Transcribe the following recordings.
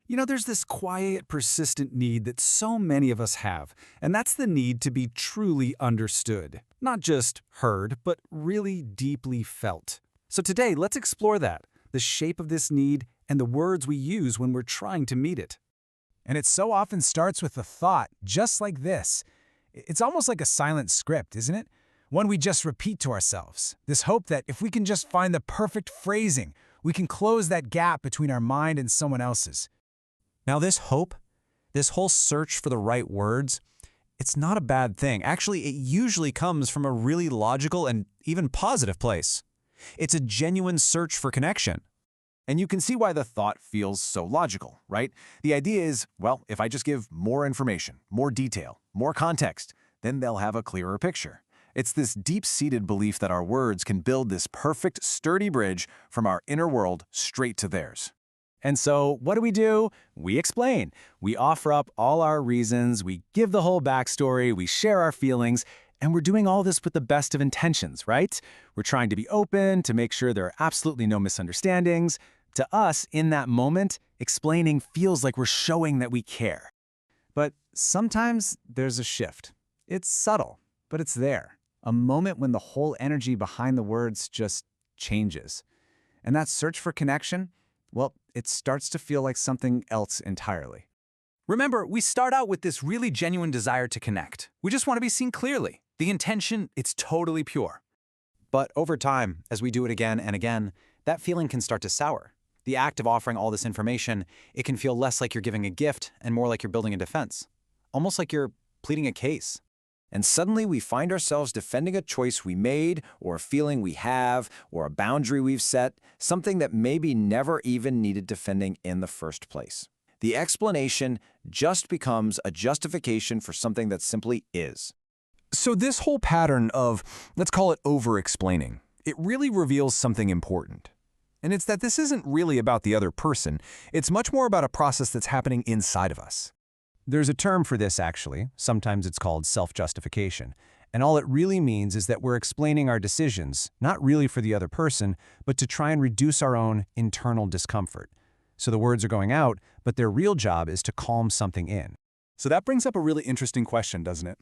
There's this quiet, persistent need that so many of us have, and that's the need to be truly understood. Not just heard, but really deeply felt. So today, let's explore that, the shape of this need, and the words we use when we're trying to meet it. And it so often starts with a thought, just like this. It's almost like a silent script, isn't it? One we just repeat to ourselves. This hope that if we can just find the perfect phrasing, we can close that gap between our mind and someone else's. Now this hope, this whole search for the right words, it's not a bad thing. Actually, it usually comes from a really logical and even positive place. It's a genuine search for connection. And you can see why the thought feels so logical, right? The idea is, well, if I just give more information, more detail, more context, then they'll have a clearer picture. It's this deep-seated belief that our words can build this perfect, sturdy bridge from our inner world straight to theirs. And so, what do? We explain. We offer up all our reasons, we give the whole backstory, we share our feelings, and we're doing all this with the best of intentions, right? We're trying to be open, to make sure there are absolutely no misunderstandings. To us, in that moment, explaining feels like we're showing that we care. But sometimes there's a shift. It's subtle, but it's there. A moment when the whole energy behind the words just changes. And that search for connection, well, it starts to feel like something else entirely. Remember, we start out with this really genuine desire to connect. We just want to be seen clearly. The intention, it's totally pure. But over time, as we do it again and again, that feeling can start to sour. The act of offering all this information, it can feel less like you're giving a gift and more like you're building a defense. Almost like you're pleading a case. And suddenly we find ourselves defending a choice we made, or a feeling we have, or a boundary we've set, something that maybe never even needed defending in the first place. The explanation just becomes a justification for something that simply is. So this whole pattern of, let's call it over-explaining, it really reveals something important. And it's that this isn't really about the other person. It's much more about a process that's happening inside of us. There's a term for this, actually. Sometimes it's called self-justification. And all it really means is that we're explaining our decisions, not really for the other person, but to try and reduce our own internal discomfort. So the words are going out, but their real job is to calm something in. So that brings up a really interesting question, doesn't it?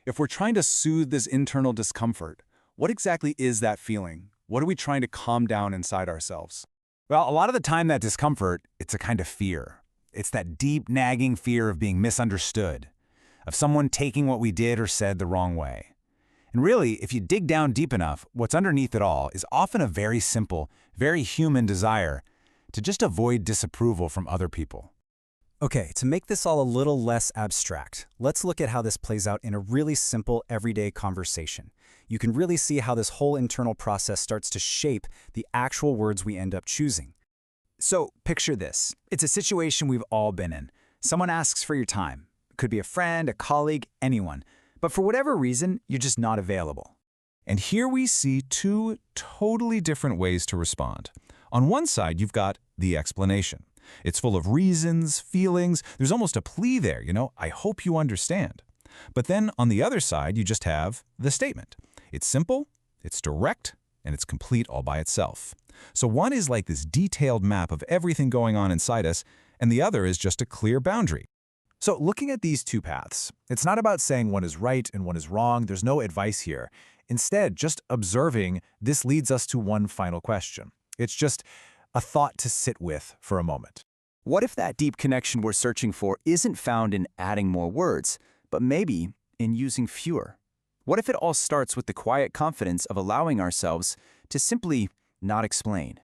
If we're trying to soothe this internal discomfort, what exactly is that feeling? What are we trying to calm down inside ourselves? Well, a lot of the time that discomfort, it's a kind of fear. It's that deep, nagging fear of being misunderstood, of someone taking what we did or said the wrong way. And really, if you dig down deep enough, what's underneath it all is often a very simple, very human desire to just avoid disapproval from other people. Okay, to make this all a little less abstract, let's look at how this plays out in a really simple, everyday conversation. You can really see how this whole internal process starts to shape the actual words we end up choosing. So, picture this. It's a situation we've all been in. Someone asks for your time. It could be a friend, a colleague, anyone. But for whatever reason, you're just not available. And here we see two totally different ways to respond. On one side, you've got the explanation. It's full of reasons, feelings. There's almost a plea there, I hope you understand. But then on the other side, you just have the statement. It's simple, it's direct, and it's complete all by itself. So one is like this detailed map of everything going on inside us, and the other is just a clear boundary. So looking at these two paths, it's not about saying one is right and one is wrong. There's no advice here. Instead, just observing, this leads us to one final question. It's just a thought to sit with for a moment. What if that deep connection we're searching for isn't found in adding more words, but maybe in using fewer? What if it all starts with the quiet confidence of allowing ourselves to simply not explain?